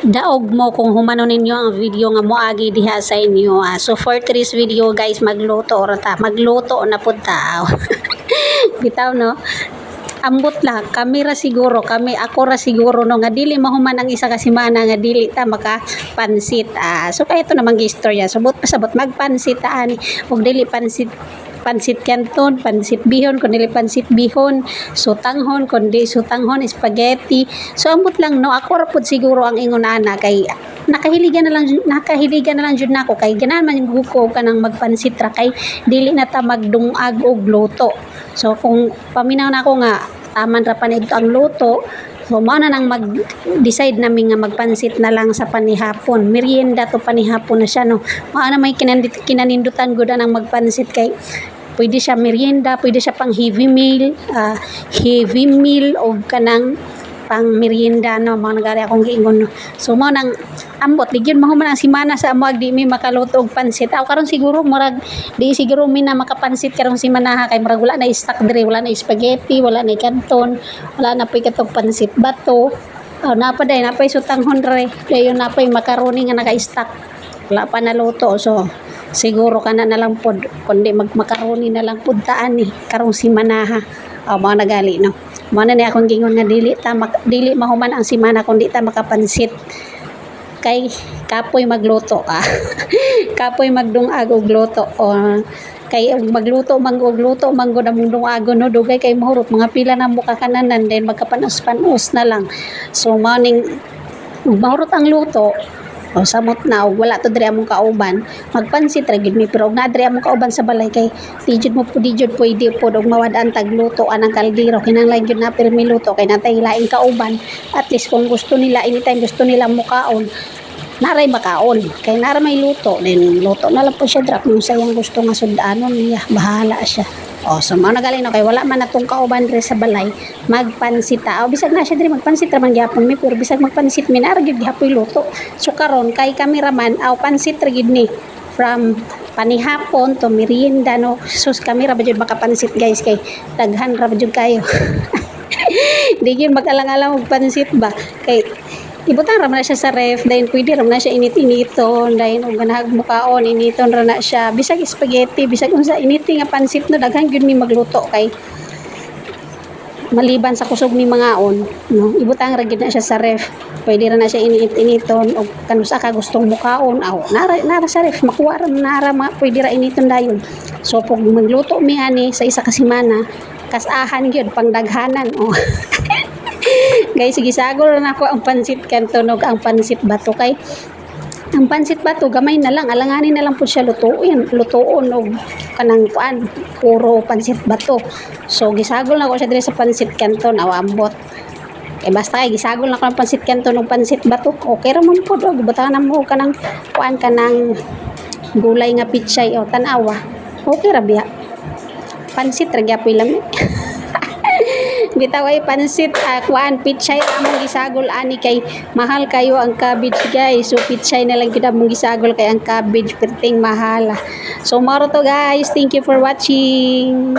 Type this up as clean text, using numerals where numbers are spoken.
Daog mo kung humano ninyo ang video nga moagi diha sa inyo. So for today's video guys, magluto na pud ta. Bitaw no. Ambot lang kami ra siguro, ako ra siguro no nga dili mahuman ang isa ka semana nga dili ta makapansit. So kay ito namang istorya. Subot pasabot magpansit ta ani ug dili pansit canton, pansit bihon, kundi pansit bihon, sutanghon, kundi sutanghon, spaghetti. So ambot lang no, ako ra pud siguro ang ingon ana kay nakahiligan na lang jud nako kay ganahan man yung guko kanang magpansit ra kay dili na ta magdungag og luto. So kung paminaw na ako nga taman ra panid ang luto, so mao na nang mag-decide namin nga magpansit na lang sa panihapon. Merienda to panihapon na siya no. Mao na may kinanindutan gud ang magpansit kay pwede siya merienda, pwede siya pang heavy meal o kanang pang merienda no, mga nagari akong giingon no. So mo nang ambot ligyon mahuman ang semana sa amo di mi makaluto og pansit. Karon siguro murag di siguro mi na makapansit karong semana kay murag wala na stock dire, wala na spaghetti, wala na canton, wala na pay katong pansit bato. Napay sutanghon re, dayon napay macaroni nga naka-stock. Wala pa naluto, so siguro kana na lang pod kundi magmakaroni na lang pud taan ni karong semana mga nagali no. Mao na ni akong gingon nga dili mahuman ang semana kundi ta makapansit kay kapoy magluto kapoy magdungag og luto kay magluto manggo na mong dungagon no dugay kay mahurot mga pila na mo kakananan then magkapanos-panos na lang. So mao ning mahurot ang luto samot na og wala to diri among kauban magpansit ra gid mi pero og na diri among kauban sa balay kay di jud pwede pod og mawad-an tagluto anang kaldero kinahanglan jud na pirmi luto kay natay laing kauban at least kung gusto nila anytime gusto nila mukaon naray makaon kay nara may luto then luto na lang po siya dra kung sayang gusto nga sudanon niya bahala siya. So mao nagali no kay wala man natong kauban diri sa balay magpansit ta. Bisag na siya diri magpansit ra man gyapon mi pero bisag magpansit mi na ra gyud gihapoy luto. So karon kay cameraman pansit ra gyud ni from panihapon to merienda no. Sus camera ba jud makapansit guys kay daghan ra jud kayo. Di gyud mag-alang-alang og pansit ba kay ibutang ra na siya sa ref dahil pwede ra na siya init-initon dahil og ganahag mukaon initon ra na siya bisag spaghetti bisag unsa initi nga pansit no daghan gyud mi magluto kay maliban sa kusog mi mangaon no ibutang ra gyud na siya sa ref pwede ra na siya init-initon og kanusa ka gustong mukaon nara sa ref makuha ra nara pwede ra initon dayon. So pag magluto mi ani sa isa ka semana kasahan gyud pangdaghanan guys, gisagol na ako ang pansit canton ug ang pansit bato kay ang pansit bato gamay na lang alanganin na lang po siya lutuon og kanang kuan puro pansit bato. So gisagol na ko siya diri sa pansit canton ambot kay basta kay gisagol na ko ang pansit canton ug pansit bato okay ra man pod og butangan mo kanang kuan kanang gulay nga pichay tan-awa okay ra biya pansit ra gyapon lang bitaw ay pansit kuan pichay among gisagol ani kay mahal kayo ang cabbage guys. So pichay na lang gyud among gisagol kay ang cabbage perting mahal. So maro to guys, thank you for watching.